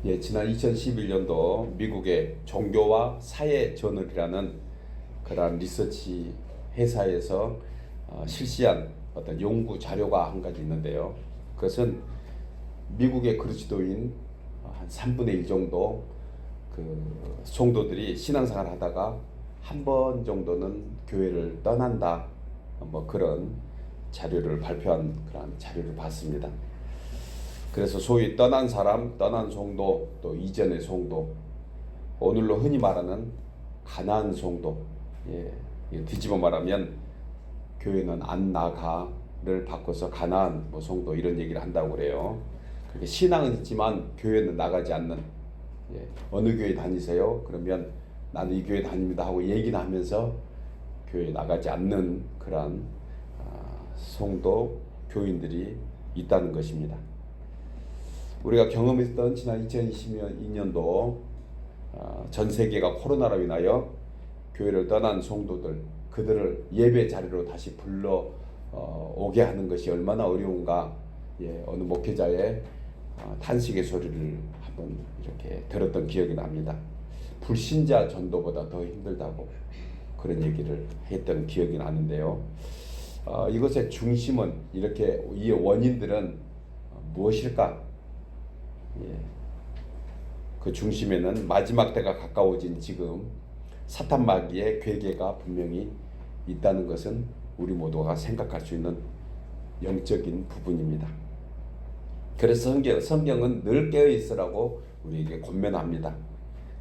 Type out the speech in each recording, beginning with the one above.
예, 지난 2011년도 미국의 종교와 사회 저널이라는 그러한 리서치 회사에서 실시한 어떤 연구 자료가 한 가지 있는데요. 그것은 미국의 그리스도인 한 3분의 1 정도 그 성도들이 신앙생활 하다가 한 번 정도는 교회를 떠난다. 뭐 그런 자료를 발표한 그런 자료를 봤습니다. 그래서 소위 떠난 사람, 떠난 성도, 또 이전의 성도, 오늘로 흔히 말하는 가나안 성도, 예, 뒤집어 말하면 교회는 안 나가를 바꿔서 가나안 뭐 성도 이런 얘기를 한다고 그래요. 그렇게 신앙은 있지만 교회는 나가지 않는, 예, 어느 교회 다니세요? 그러면 나는 이 교회 다닙니다 하고 얘기는 하면서 교회 나가지 않는 그런 성도 교인들이 있다는 것입니다. 우리가 경험했던 지난 2022년도 전 세계가 코로나로 인하여 교회를 떠난 성도들, 그들을 예배 자리로 다시 불러 오게 하는 것이 얼마나 어려운가. 예, 어느 목회자의 탄식의 소리를 한번 이렇게 들었던 기억이 납니다. 불신자 전도보다 더 힘들다고 그런 얘기를 했던 기억이 나는데요. 이것의 중심은, 이렇게 이 원인들은 무엇일까? 예. 그 중심에는 마지막 때가 가까워진 지금 사탄 마귀의 괴계가 분명히 있다는 것은 우리 모두가 생각할 수 있는 영적인 부분입니다. 그래서 성경은 늘 깨어 있으라고 우리에게 권면합니다.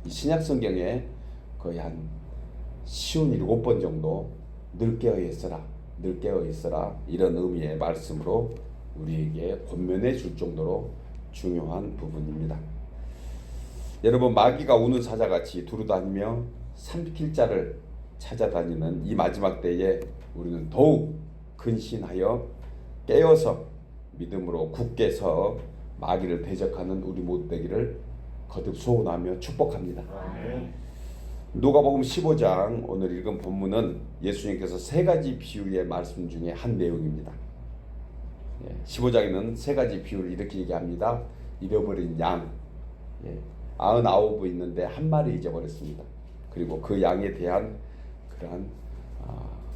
이 신약 성경에 거의 한 쉬운 7번 정도 늘 깨어 있으라, 늘 깨어 있으라, 이런 의미의 말씀으로 우리에게 권면해 줄 정도로 중요한 부분입니다. 여러분, 마귀가 우는 사자같이 두루다니며 삼킬 자를 찾아다니는 이 마지막 때에 우리는 더욱 근신하여 깨어서 믿음으로 굳게 서 마귀를 대적하는 우리 모두 되기를 거듭 소원하며 축복합니다. 누가복음 15장 오늘 읽은 본문은 예수님께서 3가지 비유의 말씀 중에 한 내용입니다. 15장에는 3가지 비유를 이렇게 얘기합니다. 잃어버린 양, 99이 있는데 한 마리 잊어버렸습니다. 그리고 그 양에 대한 그러한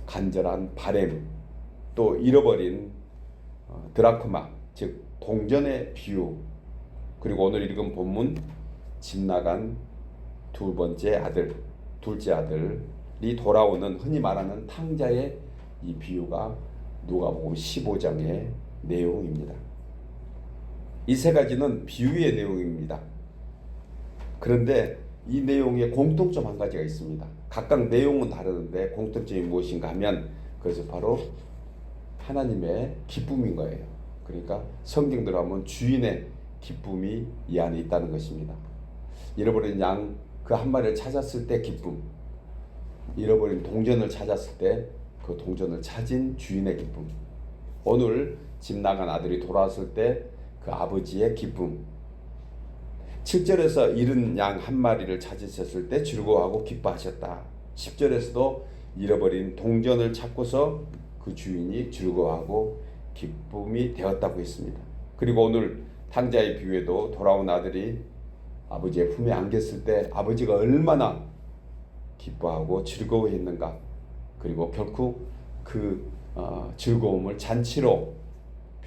간절한 바램, 또 잃어버린 드라크마, 즉 동전의 비유, 그리고 오늘 읽은 본문 집 나간 둘째 아들이 돌아오는 흔히 말하는 탕자의 이 비유가 누가복음 15장의 내용입니다. 이 3가지는 비유의 내용입니다. 그런데 이 내용에 공통점 한 가지가 있습니다. 각각 내용은 다르는데 공통점이 무엇인가 하면 그것은 바로 하나님의 기쁨인 거예요. 그러니까 성경대로 하면 주인의 기쁨이 이 안에 있다는 것입니다. 잃어버린 양 그 한 마리를 찾았을 때 기쁨, 잃어버린 동전을 찾았을 때 그 동전을 찾은 주인의 기쁨, 오늘 집 나간 아들이 돌아왔을 때 그 아버지의 기쁨, 7절에서 잃은 양 한 마리를 찾으셨을 때 즐거워하고 기뻐하셨다. 10절에서도 잃어버린 동전을 찾고서 그 주인이 즐거워하고 기쁨이 되었다고 했습니다. 그리고 오늘 탕자의 비유에도 돌아온 아들이 아버지의 품에 안겼을 때 아버지가 얼마나 기뻐하고 즐거워했는가, 그리고 결국 그 즐거움을 잔치로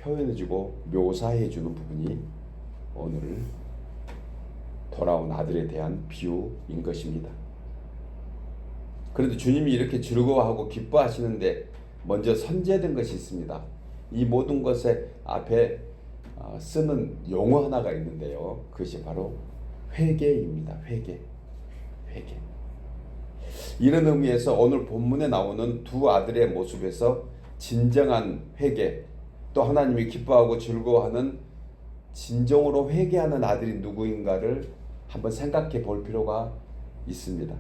표현해주고 묘사해주는 부분이 오늘 돌아온 아들에 대한 비유인 것입니다. 그런데 주님이 이렇게 즐거워하고 기뻐하시는데 먼저 선제된 것이 있습니다. 이 모든 것의 앞에 쓰는 용어 하나가 있는데요. 그것이 바로 회개입니다. 회개. 이런 의미에서 오늘 본문에 나오는 두 아들의 모습에서 진정한 회개, 또 하나님이 기뻐하고 즐거워하는 진정으로 회개하는 아들이 누구인가를 한번 생각해 볼 필요가 있습니다.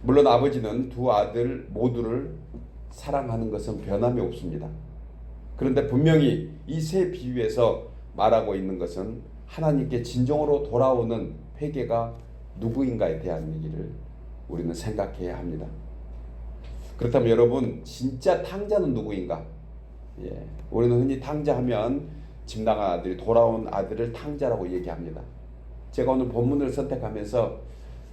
물론 아버지는 두 아들 모두를 사랑하는 것은 변함이 없습니다. 그런데 분명히 이 3 비유에서 말하고 있는 것은 하나님께 진정으로 돌아오는 회개가 누구인가에 대한 얘기를 우리는 생각해야 합니다. 그렇다면 여러분, 진짜 탕자는 누구인가? 우리는 흔히 탕자하면 집 나간 아들이 돌아온 아들을 탕자라고 얘기합니다. 제가 오늘 본문을 선택하면서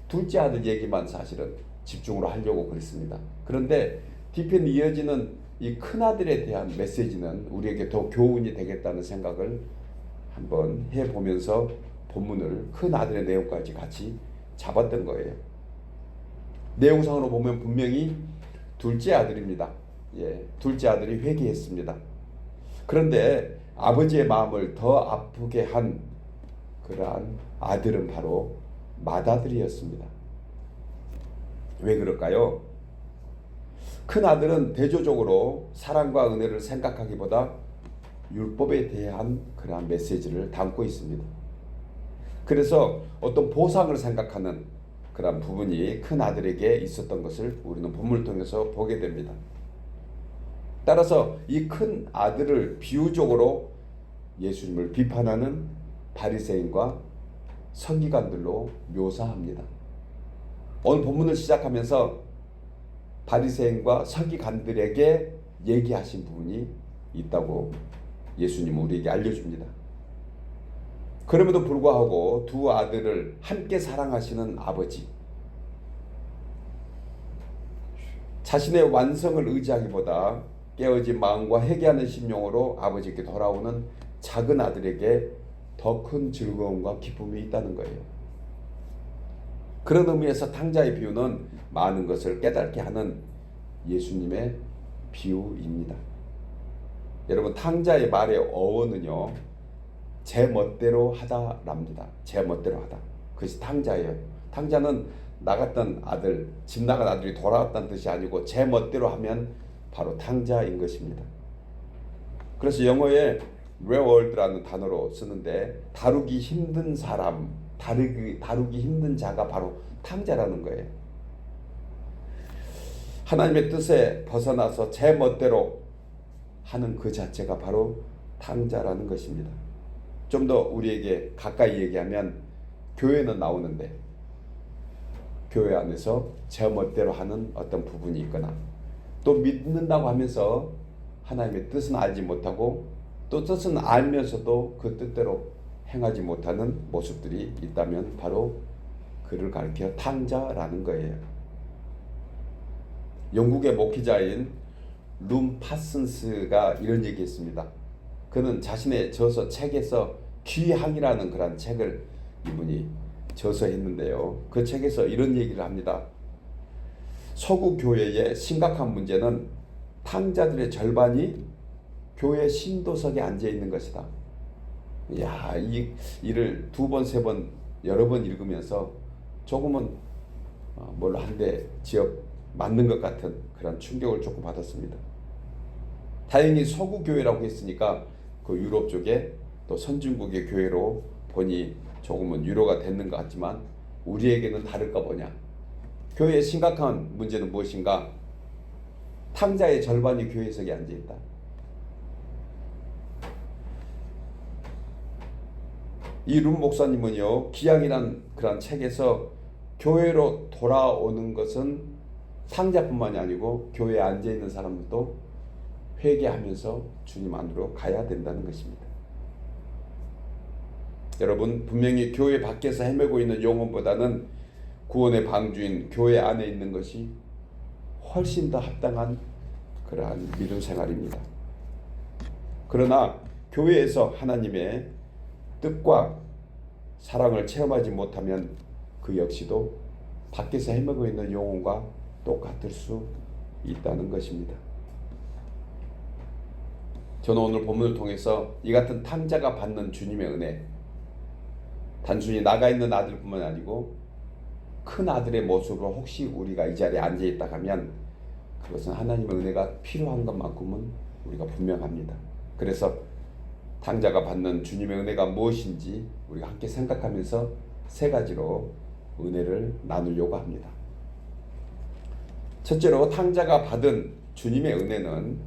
둘째 아들 얘기만 사실은 집중으로 하려고 그랬습니다. 그런데 뒤편 이어지는 이 큰아들에 대한 메시지는 우리에게 더 교훈이 되겠다는 생각을 한번 해보면서 본문을 큰아들의 내용까지 같이 잡았던 거예요. 내용상으로 보면 분명히 둘째 아들입니다. 둘째 아들이 회개했습니다. 그런데 아버지의 마음을 더 아프게 한 그러한 아들은 바로 맏아들이었습니다. 왜 그럴까요? 큰 아들은 대조적으로 사랑과 은혜를 생각하기보다 율법에 대한 그러한 메시지를 담고 있습니다. 그래서 어떤 보상을 생각하는 그런 부분이 큰 아들에게 있었던 것을 우리는 본문을 통해서 보게 됩니다. 따라서 이 큰 아들을 비유적으로 예수님을 비판하는 바리새인과 서기관들로 묘사합니다. 오늘 본문을 시작하면서 바리새인과 서기관들에게 얘기하신 부분이 있다고 예수님은 우리에게 알려줍니다. 그럼에도 불구하고 두 아들을 함께 사랑하시는 아버지, 자신의 완성을 의지하기보다 깨어진 마음과 회개하는 심령으로 아버지께 돌아오는 작은 아들에게 더 큰 즐거움과 기쁨이 있다는 거예요. 그런 의미에서 탕자의 비유는 많은 것을 깨닫게 하는 예수님의 비유입니다. 여러분, 탕자의 말의 어원은요, 제 멋대로 하다랍니다. 제 멋대로 하다. 그것이 탕자예요. 탕자는 나갔던 아들, 집 나간 아들이 돌아왔다는 뜻이 아니고 제 멋대로 하면 바로 탕자인 것입니다. 그래서 영어에 레월드라는 단어로 쓰는데 다루기 힘든 사람, 다루기 힘든 자가 바로 탕자라는 거예요. 하나님의 뜻에 벗어나서 제 멋대로 하는 그 자체가 바로 탕자라는 것입니다. 좀 더 우리에게 가까이 얘기하면 교회는 나오는데 교회 안에서 제 멋대로 하는 어떤 부분이 있거나 또 믿는다고 하면서 하나님의 뜻은 알지 못하고 또 뜻은 알면서도 그 뜻대로 행하지 못하는 모습들이 있다면 바로 그를 가리켜 탕자라는 거예요. 영국의 목회자인 룸 파슨스가 이런 얘기했습니다. 그는 자신의 저서 책에서 귀향이라는 그런 책을 이분이 저서했는데요. 그 책에서 이런 얘기를 합니다. 서구 교회의 심각한 문제는 탕자들의 절반이 교회 신도석에 앉아 있는 것이다. 이야, 이 일을 두 번, 세 번, 여러 번 읽으면서 조금은 뭘 한데 지역 맞는 것 같은 그런 충격을 조금 받았습니다. 다행히 서구 교회라고 했으니까 그 유럽 쪽에 또 선진국의 교회로 보니 조금은 유로가 됐는 것 같지만 우리에게는 다를까 보냐. 교회의 심각한 문제는 무엇인가? 탕자의 절반이 교회석에 앉아 있다. 이 룸 목사님은요, 기양이란 그런 책에서 교회로 돌아오는 것은 탕자뿐만이 아니고 교회에 앉아 있는 사람들도 회개하면서 주님 안으로 가야 된다는 것입니다. 여러분, 분명히 교회 밖에서 헤매고 있는 영혼보다는 구원의 방주인 교회 안에 있는 것이 훨씬 더 합당한 그러한 믿음 생활입니다. 그러나 교회에서 하나님의 뜻과 사랑을 체험하지 못하면 그 역시도 밖에서 헤매고 있는 영혼과 똑같을 수 있다는 것입니다. 저는 오늘 본문을 통해서 이 같은 탕자가 받는 주님의 은혜, 단순히 나가 있는 아들뿐만 아니고 큰 아들의 모습으로 혹시 우리가 이 자리에 앉아 있다 하면 그것은 하나님의 은혜가 필요한 것만큼은 우리가 분명합니다. 그래서 탕자가 받는 주님의 은혜가 무엇인지 우리가 함께 생각하면서 세 가지로 은혜를 나누려고 합니다. 첫째로 탕자가 받은 주님의 은혜는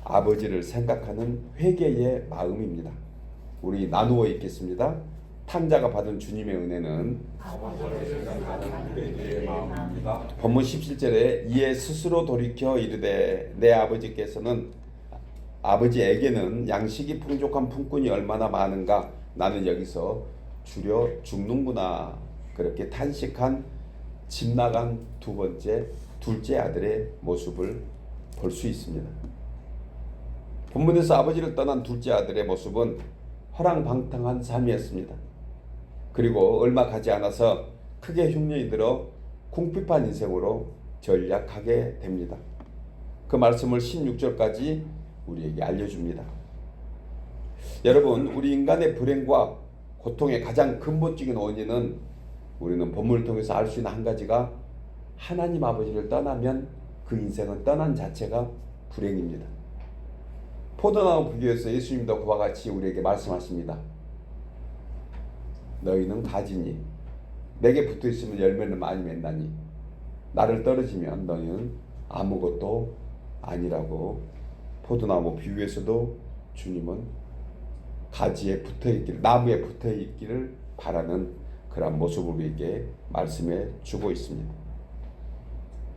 아버지를 생각하는 회개의 마음입니다. 우리 나누어 읽겠습니다. 탕자가 받은 주님의 은혜는 본문 17절에 이에 스스로 돌이켜 이르되 내 아버지에게는 양식이 풍족한 품꾼이 얼마나 많은가. 나는 여기서 줄여 죽는구나 그렇게 탄식한 집 나간 둘째 아들의 모습을 볼 수 있습니다. 본문에서 아버지를 떠난 둘째 아들의 모습은 허랑방탕한 삶이었습니다. 그리고 얼마 가지 않아서 크게 흉년이 들어 궁핍한 인생으로 전락하게 됩니다. 그 말씀을 16절까지 우리에게 알려줍니다. 여러분, 우리 인간의 불행과 고통의 가장 근본적인 원인은 우리는 본문을 통해서 알 수 있는 한 가지가 하나님 아버지를 떠나면 그 인생은 떠난 자체가 불행입니다. 포도나무 비교에서 예수님도 그와 같이 우리에게 말씀하십니다. 너희는 가지니 내게 붙어있으면 열매를 많이 맺나니 나를 떨어지면 너희는 아무것도 아니라고 포도나무 비유에서도 주님은 가지에 붙어있기를 나무에 붙어있기를 바라는 그런 모습을 우리에게 말씀해 주고 있습니다.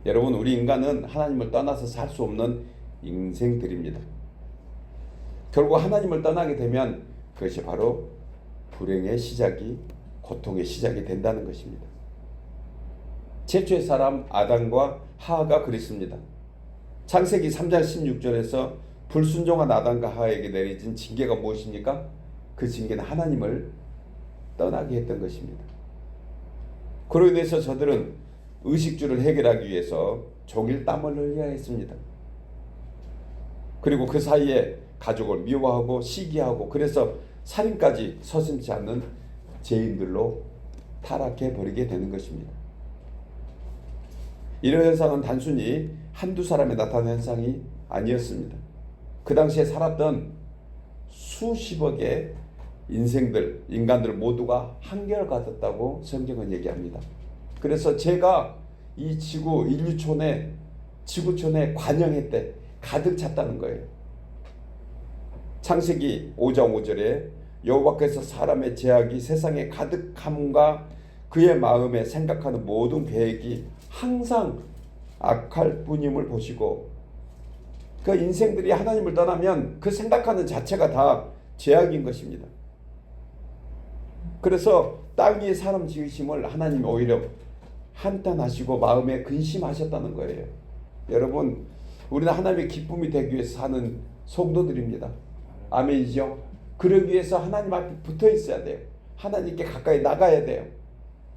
여러분, 우리 인간은 하나님을 떠나서 살 수 없는 인생들입니다. 결국 하나님을 떠나게 되면 그것이 바로 불행의 시작이 고통의 시작이 된다는 것입니다. 최초의 사람 아담과 하하가 그랬습니다. 창세기 3장 16절에서 불순종한 아담과 하하에게 내려진 징계가 무엇입니까? 그 징계는 하나님을 떠나게 했던 것입니다. 그로 인해서 저들은 의식주를 해결하기 위해서 종일 땀을 흘려야 했습니다. 그리고 그 사이에 가족을 미워하고 시기하고 그래서 살인까지 서슴지 않는 죄인들로 타락해 버리게 되는 것입니다. 이런 현상은 단순히 한두 사람에 나타난 현상이 아니었습니다. 그 당시에 살았던 수십억의 인간들 모두가 한결같았다고 성경은 얘기합니다. 그래서 제가 이 지구촌에 관영회 때 가득 찼다는 거예요. 창세기 5장 5절에 여호와께서 사람의 죄악이 세상에 가득함과 그의 마음에 생각하는 모든 계획이 항상 악할 뿐임을 보시고 그 인생들이 하나님을 떠나면 그 생각하는 자체가 다 죄악인 것입니다. 그래서 땅 위에 사람 지으심을 하나님이 오히려 한탄하시고 마음에 근심하셨다는 거예요. 여러분, 우리는 하나님의 기쁨이 되기 위해서 사는 성도들입니다. 아멘이죠? 그러기 위해서 하나님 앞에 붙어 있어야 돼요. 하나님께 가까이 나가야 돼요.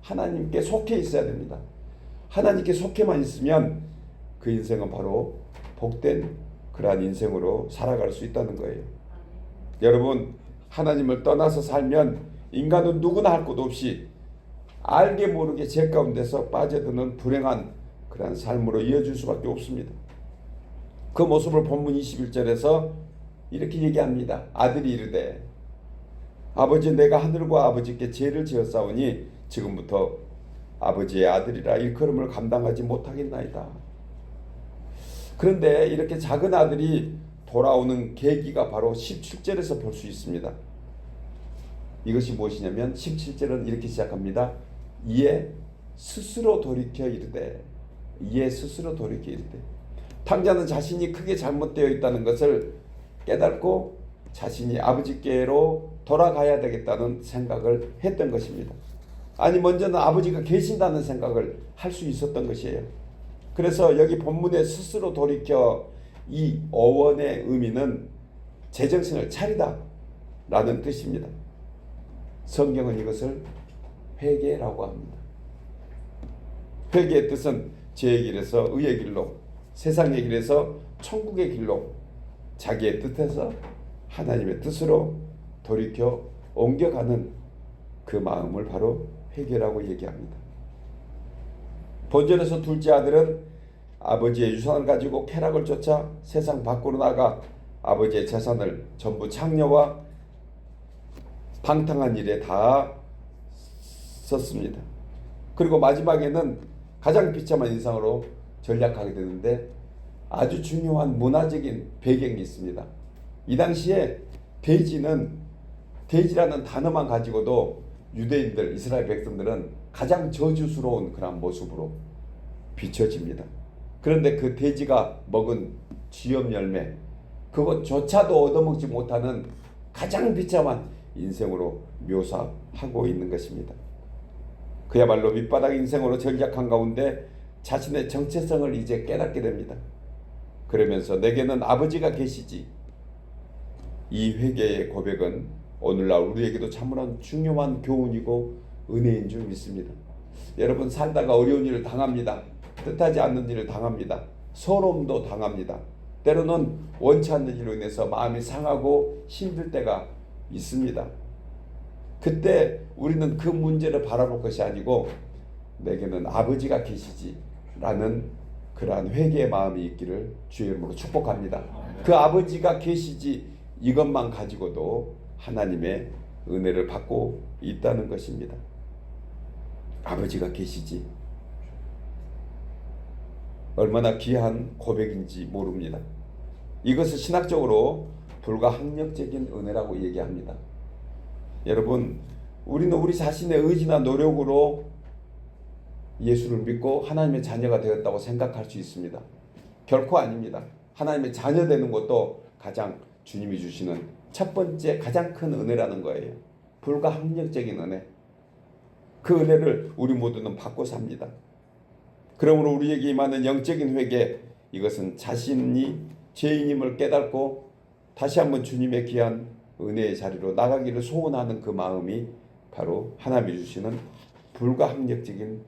하나님께 속해 있어야 됩니다. 하나님께 속해만 있으면 그 인생은 바로 복된 그러한 인생으로 살아갈 수 있다는 거예요. 여러분, 하나님을 떠나서 살면 인간은 누구나 할 것 없이 알게 모르게 죄 가운데서 빠져드는 불행한 그러한 삶으로 이어질 수밖에 없습니다. 그 모습을 본문 21절에서 이렇게 얘기합니다. 아들이 이르되 아버지, 내가 하늘과 아버지께 죄를 지었사오니 지금부터 아버지의 아들이라 일컬음을 감당하지 못하겠나이다. 그런데 이렇게 작은 아들이 돌아오는 계기가 바로 17절에서 볼 수 있습니다. 이것이 무엇이냐면 17절은 이렇게 시작합니다. 이에 스스로 돌이켜 이르되 탕자는 자신이 크게 잘못되어 있다는 것을 깨닫고 자신이 아버지께로 돌아가야 되겠다는 생각을 했던 것입니다. 아니, 먼저는 아버지가 계신다는 생각을 할 수 있었던 것이에요. 그래서 여기 본문에 스스로 돌이켜 이 어원의 의미는 제정신을 차리다 라는 뜻입니다. 성경은 이것을 회개라고 합니다. 회개의 뜻은 죄의 길에서 의의 길로, 세상의 길에서 천국의 길로, 자기의 뜻에서 하나님의 뜻으로 돌이켜 옮겨가는 그 마음을 바로 회개라고 얘기합니다. 본절에서 둘째 아들은 아버지의 유산을 가지고 쾌락을 쫓아 세상 밖으로 나가 아버지의 재산을 전부 창녀와 방탕한 일에 다 썼습니다. 그리고 마지막에는 가장 비참한 인상으로 전락하게 되는데 아주 중요한 문화적인 배경이 있습니다. 이 당시에 돼지라는 단어만 가지고도 유대인들, 이스라엘 백성들은 가장 저주스러운 그런 모습으로 비춰집니다. 그런데 그 돼지가 먹은 쥐염 열매, 그것조차도 얻어먹지 못하는 가장 비참한 인생으로 묘사하고 있는 것입니다. 그야말로 밑바닥 인생으로 전락한 가운데 자신의 정체성을 이제 깨닫게 됩니다. 그러면서 내게는 아버지가 계시지. 이 회개의 고백은 오늘날 우리에게도 참으로 중요한 교훈이고 은혜인 줄 믿습니다. 여러분, 살다가 어려운 일을 당합니다. 뜻하지 않는 일을 당합니다. 서러움도 당합니다. 때로는 원치 않는 일로 인해서 마음이 상하고 힘들 때가 있습니다. 그때 우리는 그 문제를 바라볼 것이 아니고 내게는 아버지가 계시지 라는 그러한 회개의 마음이 있기를 주의 이름으로 축복합니다. 그 아버지가 계시지 이것만 가지고도 하나님의 은혜를 받고 있다는 것입니다. 아버지가 계시지. 얼마나 귀한 고백인지 모릅니다. 이것을 신학적으로 불가항력적인 은혜라고 얘기합니다. 여러분, 우리는 우리 자신의 의지나 노력으로 예수를 믿고 하나님의 자녀가 되었다고 생각할 수 있습니다. 결코 아닙니다. 하나님의 자녀 되는 것도 가장 주님이 주시는 첫 번째 가장 큰 은혜라는 거예요. 불가항력적인 은혜. 그 은혜를 우리 모두는 받고 삽니다. 그러므로 우리에게 임하는 영적인 회개, 이것은 자신이 죄인임을 깨닫고 다시 한번 주님의 귀한 은혜의 자리로 나가기를 소원하는 그 마음이 바로 하나님이 주시는 불가항력적인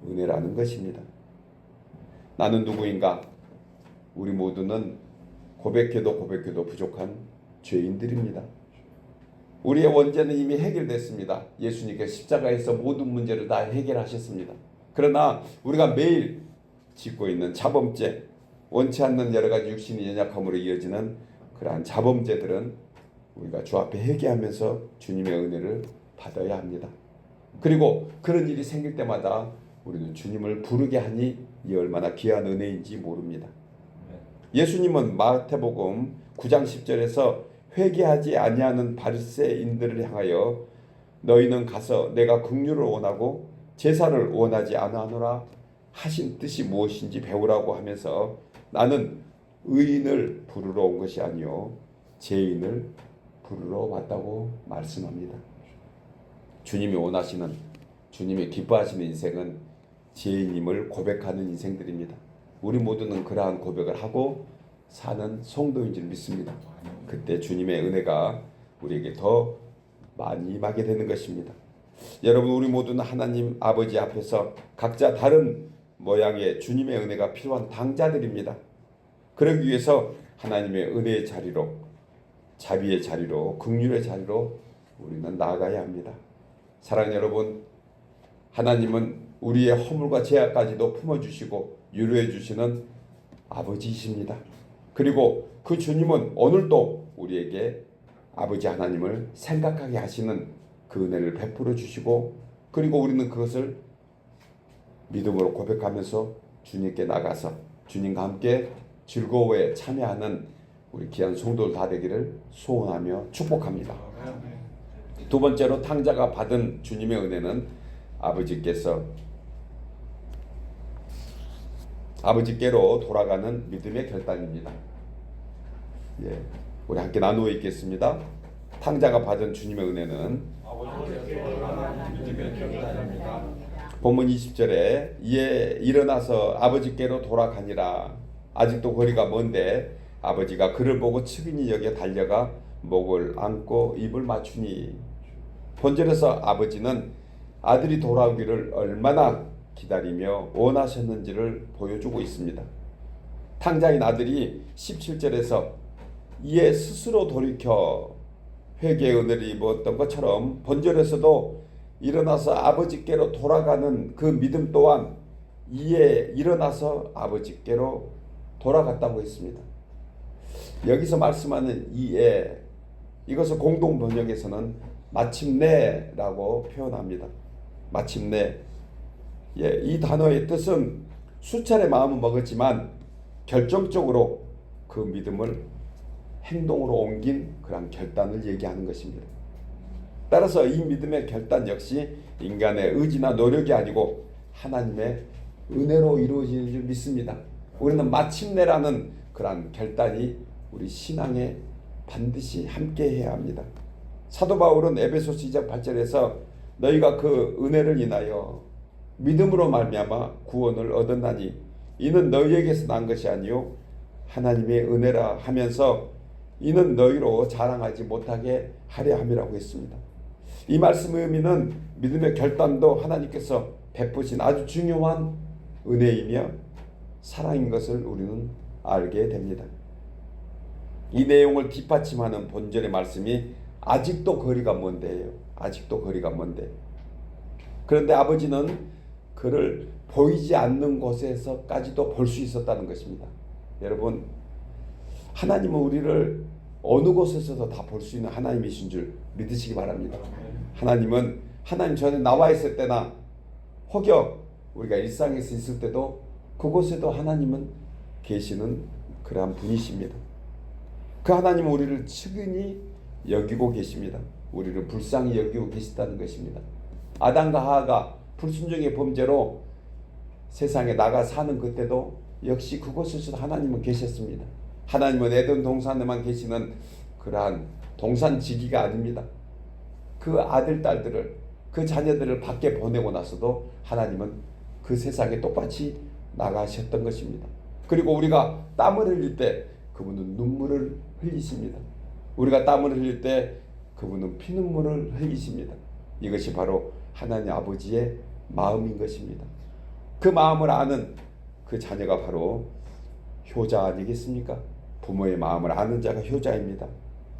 은혜라는 것입니다. 나는 누구인가? 우리 모두는 고백해도 부족한 죄인들입니다. 우리의 원죄는 이미 해결됐습니다. 예수님께서 십자가에서 모든 문제를 다 해결하셨습니다. 그러나 우리가 매일 짓고 있는 자범죄, 원치 않는 여러 가지 육신의 연약함으로 이어지는 그러한 자범죄들은 우리가 주 앞에 회개하면서 주님의 은혜를 받아야 합니다. 그리고 그런 일이 생길 때마다 우리는 주님을 부르게 하니 이 얼마나 귀한 은혜인지 모릅니다. 예수님은 마태복음 9장 10절에서 회개하지 아니하는 바리새인들을 향하여 너희는 가서 내가 긍휼을 원하고 제사를 원하지 아니하노라 하신 뜻이 무엇인지 배우라고 하면서 나는 의인을 부르러 온 것이 아니요 죄인을 부르러 왔다고 말씀합니다. 주님이 원하시는, 주님이 기뻐하시는 인생은 죄인임을 고백하는 인생들입니다. 우리 모두는 그러한 고백을 하고 사는 성도인 줄 믿습니다. 그때 주님의 은혜가 우리에게 더 많이 임하게 되는 것입니다. 여러분, 우리 모두는 하나님 아버지 앞에서 각자 다른 모양의 주님의 은혜가 필요한 당자들입니다. 그러기 위해서 하나님의 은혜의 자리로, 자비의 자리로, 긍휼의 자리로 우리는 나아가야 합니다. 사랑하는 여러분, 하나님은 우리의 허물과 죄악까지도 품어주시고 유로해 주시는 아버지이십니다. 그리고 그 주님은 오늘도 우리에게 아버지 하나님을 생각하게 하시는 그 은혜를 베풀어 주시고, 그리고 우리는 그것을 믿음으로 고백하면서 주님께 나가서 주님과 함께 즐거워에 참여하는 우리 귀한 성도들 다 되기를 소원하며 축복합니다. 두 번째로 탕자가 받은 주님의 은혜는 아버지께로 돌아가는 믿음의 결단입니다. 우리 함께 나누어 있겠습니다. 탕자가 받은 주님의 은혜는 믿음의 결단입니다. 본문 20절에 이에 일어나서 아버지께로 돌아가니라. 아직도 거리가 먼데 아버지가 그를 보고 측은히 여겨 달려가 목을 안고 입을 맞추니. 본절에서 아버지는 아들이 돌아오기를 얼마나 기다리며 원하셨는지를 보여주고 있습니다. 탕자인 아들이 17절에서 이에 스스로 돌이켜 회개의 은혜를 입었던 것처럼 본절에서도 일어나서 아버지께로 돌아가는 그 믿음 또한 이에 일어나서 아버지께로 돌아갔다고 했습니다. 여기서 말씀하는 이에, 이것을 공동 번역에서는 마침내라고 표현합니다. 마침내. 이 단어의 뜻은 수차례 마음을 먹었지만 결정적으로 그 믿음을 행동으로 옮긴 그런 결단을 얘기하는 것입니다. 따라서 이 믿음의 결단 역시 인간의 의지나 노력이 아니고 하나님의 은혜로 이루어지는 줄 믿습니다. 우리는 마침내라는 그런 결단이 우리 신앙에 반드시 함께 해야 합니다. 사도 바울은 에베소서 2장 8절에서 너희가 그 은혜를 인하여 믿음으로 말미암아 구원을 얻었나니 이는 너희에게서 난 것이 아니요 하나님의 은혜라 하면서 이는 너희로 자랑하지 못하게 하려 함이라고 했습니다. 이 말씀의 의미는 믿음의 결단도 하나님께서 베푸신 아주 중요한 은혜이며 사랑인 것을 우리는 알게 됩니다. 이 내용을 뒷받침하는 본절의 말씀이 아직도 거리가 먼데요. 아직도 거리가 먼데. 그런데 아버지는 그를 보이지 않는 곳에서까지도 볼 수 있었다는 것입니다. 여러분, 하나님은 우리를 어느 곳에서도 다 볼 수 있는 하나님이신 줄 믿으시기 바랍니다. 하나님은 하나님 전에 나와 있을 때나 혹여 우리가 일상에서 있을 때도 그곳에도 하나님은 계시는 그러한 분이십니다. 그 하나님은 우리를 측은히 여기고 계십니다. 우리를 불쌍히 여기고 계시다는 것입니다. 아담과 하와가 불순종의 범죄로 세상에 나가 사는 그때도 역시 그곳에서도 하나님은 계셨습니다. 하나님은 에덴 동산에만 계시는 그러한 동산지기가 아닙니다. 그 아들, 딸들을, 그 자녀들을 밖에 보내고 나서도 하나님은 그 세상에 똑같이 나가셨던 것입니다. 그리고 우리가 땀을 흘릴 때 그분은 눈물을 흘리십니다. 우리가 땀을 흘릴 때 그분은 피눈물을 흘리십니다. 이것이 바로 하나님 아버지의 마음인 것입니다. 그 마음을 아는 그 자녀가 바로 효자 아니겠습니까? 부모의 마음을 아는 자가 효자입니다.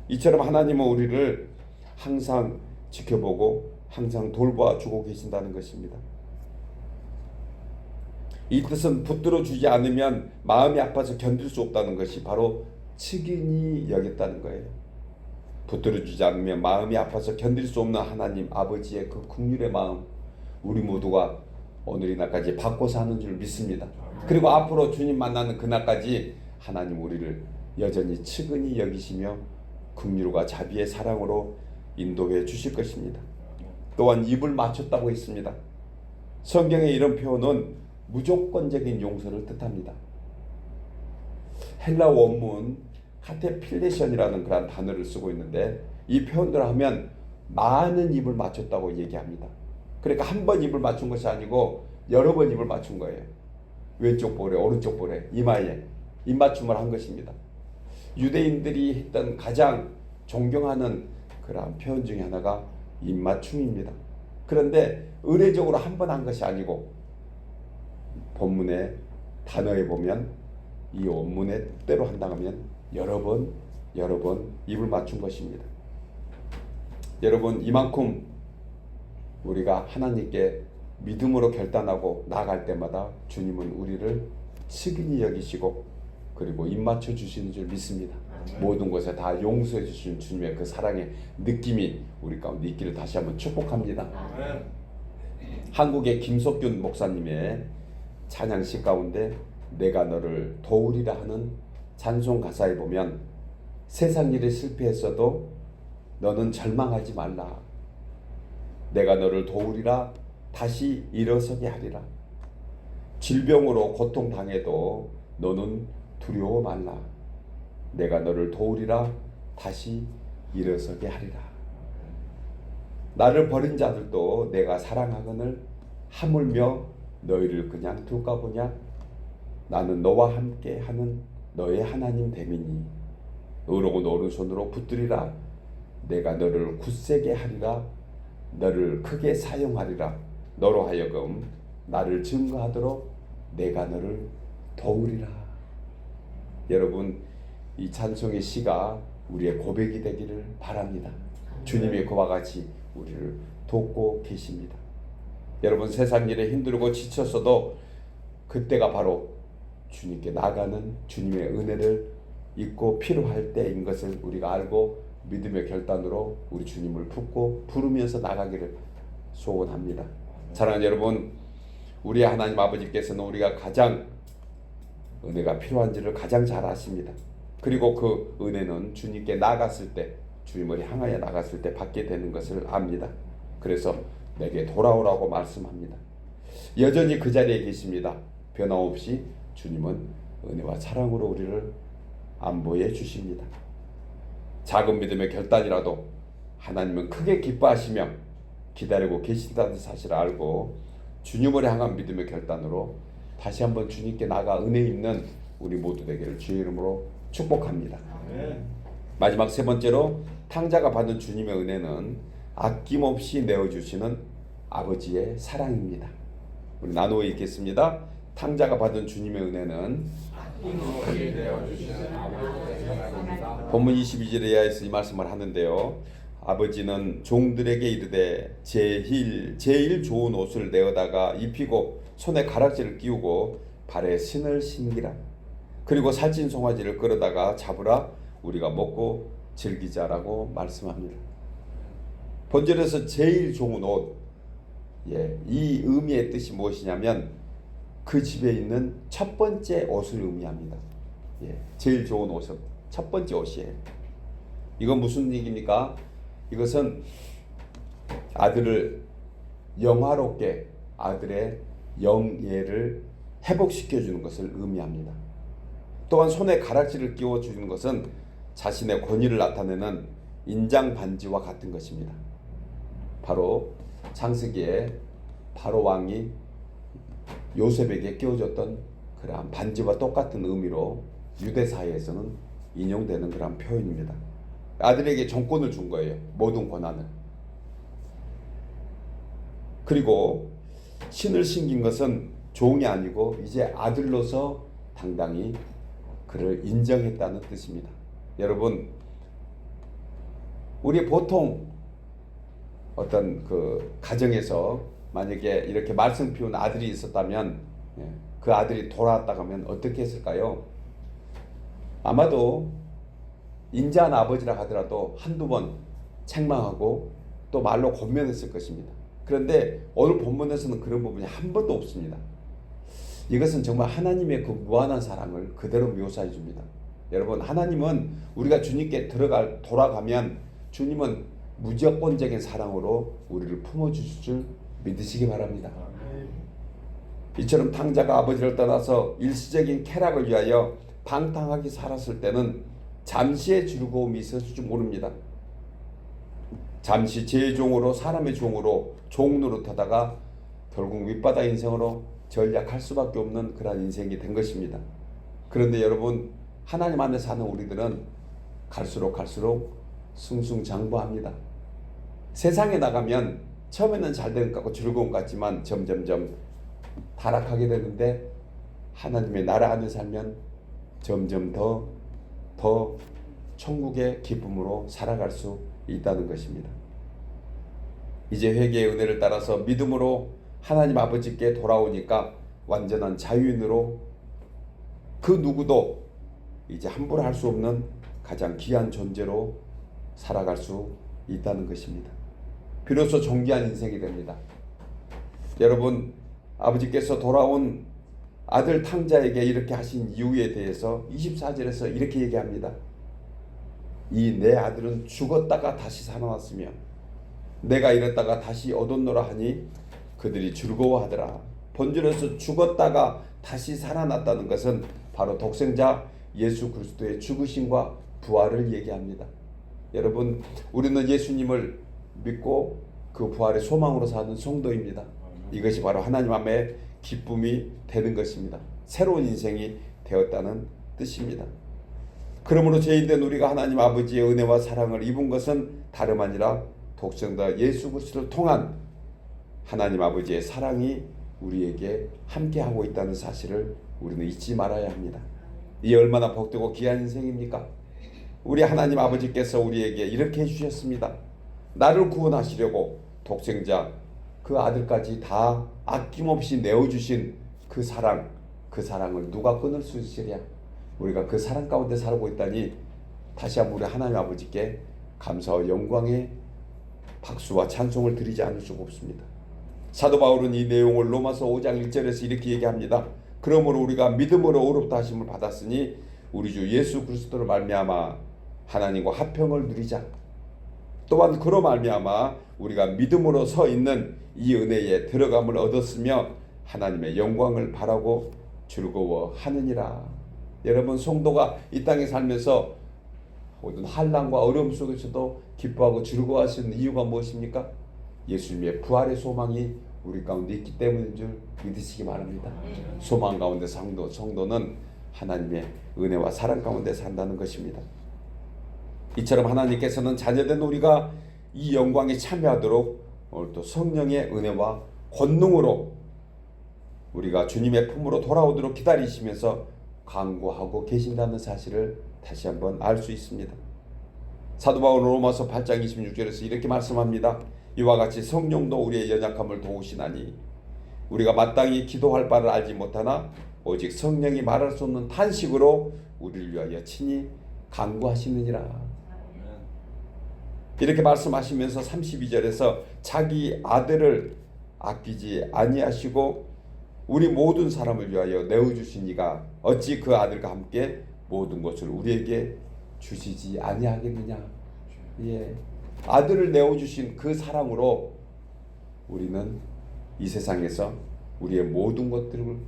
이처럼 하나님은 우리를 항상 지켜보고 항상 돌봐주고 계신다는 것입니다. 이 뜻은 붙들어 주지 않으면 마음이 아파서 견딜 수 없다는 것이 바로 측은히 여겼다는 거예요. 붙들어 주지 않으면 마음이 아파서 견딜 수 없는 하나님 아버지의 그 긍휼의 마음, 우리 모두가 오늘이날까지 받고 사는 줄 믿습니다. 그리고 앞으로 주님 만나는 그날까지 하나님 우리를 여전히 측은히 여기시며 긍휼과 자비의 사랑으로 인도해 주실 것입니다. 또한 입을 맞췄다고 했습니다. 성경의 이런 표현은 무조건적인 용서를 뜻합니다. 헬라 원문 카테필레션이라는 그런 단어를 쓰고 있는데 이 표현대로 하면 많은 입을 맞췄다고 얘기합니다. 그러니까 한 번 입을 맞춘 것이 아니고 여러 번 입을 맞춘 거예요. 왼쪽 볼에 오른쪽 볼에 이마에 입맞춤을 한 것입니다. 유대인들이 했던 가장 존경하는 그러한 표현 중에 하나가 입맞춤입니다. 그런데 의례적으로 한 번 한 것이 아니고 본문의 단어에 보면 이 원문의 뜻대로 한다면 여러 번 입을 맞춘 것입니다. 여러분, 이만큼 우리가 하나님께 믿음으로 결단하고 나아갈 때마다 주님은 우리를 측은히 여기시고 그리고 입맞춰 주시는 줄 믿습니다. 모든 것에 다 용서해 주시는 주님의 그 사랑의 느낌이 우리 가운데 있기를 다시 한번 축복합니다. 한국의 김석균 목사님의 찬양시 가운데 내가 너를 도우리라 하는 찬송 가사에 보면 세상 일에 실패했어도 너는 절망하지 말라. 내가 너를 도우리라 다시 일어서게 하리라. 질병으로 고통당해도 너는 두려워 말라. 내가 너를 도우리라 다시 일어서게 하리라. 나를 버린 자들도 내가 사랑하거늘 하물며 너희를 그냥 둘까 보냐. 나는 너와 함께 하는 너의 하나님 됨이니 의로운 오른손으로 붙들리라. 내가 너를 굳세게 하리라. 너를 크게 사용하리라. 너로 하여금 나를 증거하도록 내가 너를 도우리라. 여러분, 이 찬송의 시가 우리의 고백이 되기를 바랍니다. 주님이 그와 같이 우리를 돕고 계십니다. 여러분, 세상 일에 힘들고 지쳤어도 그때가 바로 주님께 나가는 주님의 은혜를 잊고 필요할 때인 것을 우리가 알고 믿음의 결단으로 우리 주님을 붙고 부르면서 나가기를 소원합니다. 사랑하는 여러분, 우리 하나님 아버지께서는 우리가 가장 은혜가 필요한지를 가장 잘 아십니다. 그리고 그 은혜는 주님께 나갔을 때, 주님을 향하여 나갔을 때 받게 되는 것을 압니다. 그래서 내게 돌아오라고 말씀합니다. 여전히 그 자리에 계십니다. 변함없이 주님은 은혜와 사랑으로 우리를 안보해 주십니다. 작은 믿음의 결단이라도 하나님은 크게 기뻐하시며 기다리고 계신다는 사실을 알고 주님을 향한 믿음의 결단으로 다시 한번 주님께 나가 은혜 있는 우리 모두 되기를 주의 이름으로 축복합니다. 마지막 세 번째로 탕자가 받은 주님의 은혜는 아낌없이 내어주시는 아버지의 사랑입니다. 우리 나누어 읽겠습니다. 탕자가 받은 주님의 은혜는 아낌없이 내어주시는 아버지의 사랑입니다. 본문 22절에 이하에서 이 말씀을 하는데요. 아버지는 종들에게 이르되 제일 좋은 옷을 내어다가 입히고 손에 가락지를 끼우고 발에 신을 신기라. 그리고 살찐 송아지를 끌어다가 잡으라. 우리가 먹고 즐기자라고 말씀합니다. 본절에서 제일 좋은 옷, 이 의미의 뜻이 무엇이냐면 그 집에 있는 첫 번째 옷을 의미합니다. 제일 좋은 옷은 첫 번째 옷이에요. 이건 무슨 얘기입니까? 이것은 아들을 영화롭게 아들의 영예를 회복시켜주는 것을 의미합니다. 또한 손에 가락지를 끼워주는 것은 자신의 권위를 나타내는 인장 반지와 같은 것입니다. 바로 창세기에 바로 왕이 요셉에게 끼워줬던 그러한 반지와 똑같은 의미로 유대 사회에서는 인용되는 그러한 표현입니다. 아들에게 정권을 준 거예요. 모든 권한을. 그리고 신을 신긴 것은 종이 아니고 이제 아들로서 당당히 그를 인정했다는 뜻입니다. 여러분, 우리 보통 어떤 그 가정에서 만약에 이렇게 말씀 피운 아들이 있었다면 그 아들이 돌아왔다 가면 어떻게 했을까요? 아마도 인자한 아버지라 하더라도 한두 번 책망하고 또 말로 권면했을 것입니다. 그런데 오늘 본문에서는 그런 부분이 한 번도 없습니다. 이것은 정말 하나님의 그 무한한 사랑을 그대로 묘사해 줍니다. 여러분, 하나님은 우리가 주님께 돌아가면 주님은 무조건적인 사랑으로 우리를 품어주실 줄 믿으시기 바랍니다. 이처럼 탕자가 아버지를 떠나서 일시적인 쾌락을 위하여 방탕하게 살았을 때는 잠시의 즐거움이 있었을 줄 모릅니다. 잠시 제 종으로 사람의 종으로 종 노릇하다가 결국 밑바닥 인생으로 전락할 수밖에 없는 그런 인생이 된 것입니다. 그런데 여러분, 하나님 안에 사는 우리들은 갈수록 승승장구합니다. 세상에 나가면 처음에는 잘된 것 같고 즐거운 것 같지만 점점점 타락하게 되는데 하나님의 나라 안에 살면 점점 더 천국의 기쁨으로 살아갈 수 있다는 것입니다. 이제 회개의 은혜를 따라서 믿음으로 하나님 아버지께 돌아오니까 완전한 자유인으로 그 누구도 이제 함부로 할 수 없는 가장 귀한 존재로 살아갈 수 있다는 것입니다. 비로소 존귀한 인생이 됩니다. 여러분, 아버지께서 돌아온 아들 탕자에게 이렇게 하신 이유에 대해서 24절에서 이렇게 얘기합니다. 이 내 아들은 죽었다가 다시 살아났으며 내가 이랬다가 다시 얻었노라 하니 그들이 즐거워하더라. 본절에서 죽었다가 다시 살아났다는 것은 바로 독생자 예수 그리스도의 죽으심과 부활을 얘기합니다. 여러분, 우리는 예수님을 믿고 그 부활의 소망으로 사는 성도입니다. 이것이 바로 하나님 앞에 기쁨이 되는 것입니다. 새로운 인생이 되었다는 뜻입니다. 그러므로 죄인된 우리가 하나님 아버지의 은혜와 사랑을 입은 것은 다름 아니라 독생자 예수 그리스도를 통한 하나님 아버지의 사랑이 우리에게 함께하고 있다는 사실을 우리는 잊지 말아야 합니다. 이 얼마나 복되고 귀한 인생입니까? 우리 하나님 아버지께서 우리에게 이렇게 해주셨습니다. 나를 구원하시려고 독생자 그 아들까지 다 아낌없이 내어주신 그 사랑을 누가 끊을 수 있으랴? 우리가 그 사랑 가운데 살고 있다니 다시 한번 우리 하나님 아버지께 감사와 영광의 박수와 찬송을 드리지 않을 수가 없습니다. 사도 바울은 이 내용을 로마서 5장 1절에서 이렇게 얘기합니다. 그러므로 우리가 믿음으로 의롭다 하심을 받았으니 우리 주 예수 그리스도로 말미암아 하나님과 화평을 누리자. 또한 그로 말미암아 우리가 믿음으로 서 있는 이 은혜에 들어감을 얻었으며 하나님의 영광을 바라고 즐거워하느니라. 여러분, 성도가 이 땅에 살면서 모든 환난과 어려움 속에서도 기뻐하고 즐거워하시는 이유가 무엇입니까? 예수님의 부활의 소망이 우리 가운데 있기 때문인 줄 믿으시기 바랍니다. 소망 가운데 성도는 하나님의 은혜와 사랑 가운데 산다는 것입니다. 이처럼 하나님께서는 자녀된 우리가 이 영광에 참여하도록 오늘 또 성령의 은혜와 권능으로 우리가 주님의 품으로 돌아오도록 기다리시면서 간구하고 계신다는 사실을 다시 한번 알 수 있습니다. 사도 바울은 로마서 8장 26절에서 이렇게 말씀합니다. 이와 같이 성령도 우리의 연약함을 도우시나니 우리가 마땅히 기도할 바를 알지 못하나 오직 성령이 말할 수 없는 탄식으로 우리를 위하여 친히 간구하시느니라. 이렇게 말씀하시면서 32절에서 자기 아들을 아끼지 아니하시고 우리 모든 사람을 위하여 내어주신 이가 어찌 그 아들과 함께 모든 것을 우리에게 주시지 아니하겠느냐. 예, 아들을 내어주신 그 사랑으로 우리는 이 세상에서 우리의 모든 것들을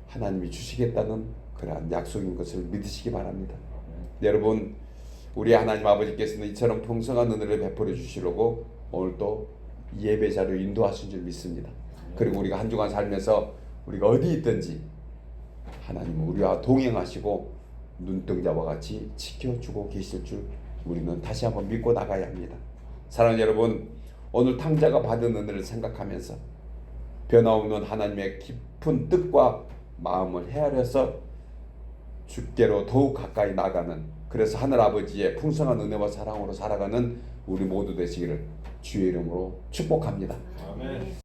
하나님이 주시겠다는 그러한 약속인 것을 믿으시기 바랍니다. 여러분, 우리 하나님 아버지께서는 이처럼 풍성한 은혜를 베풀어 주시려고 오늘 또 예배자로 인도하신 줄 믿습니다. 그리고 우리가 한 주간 살면서 우리가 어디 있든지 하나님은 우리와 동행하시고 눈동자와 같이 지켜주고 계실 줄 우리는 다시 한번 믿고 나가야 합니다. 사랑하는 여러분, 오늘 탕자가 받은 은혜를 생각하면서 변화없는 하나님의 깊은 뜻과 마음을 헤아려서 주께로 더욱 가까이 나가는, 그래서 하늘아버지의 풍성한 은혜와 사랑으로 살아가는 우리 모두 되시기를 주의 이름으로 축복합니다. 아멘.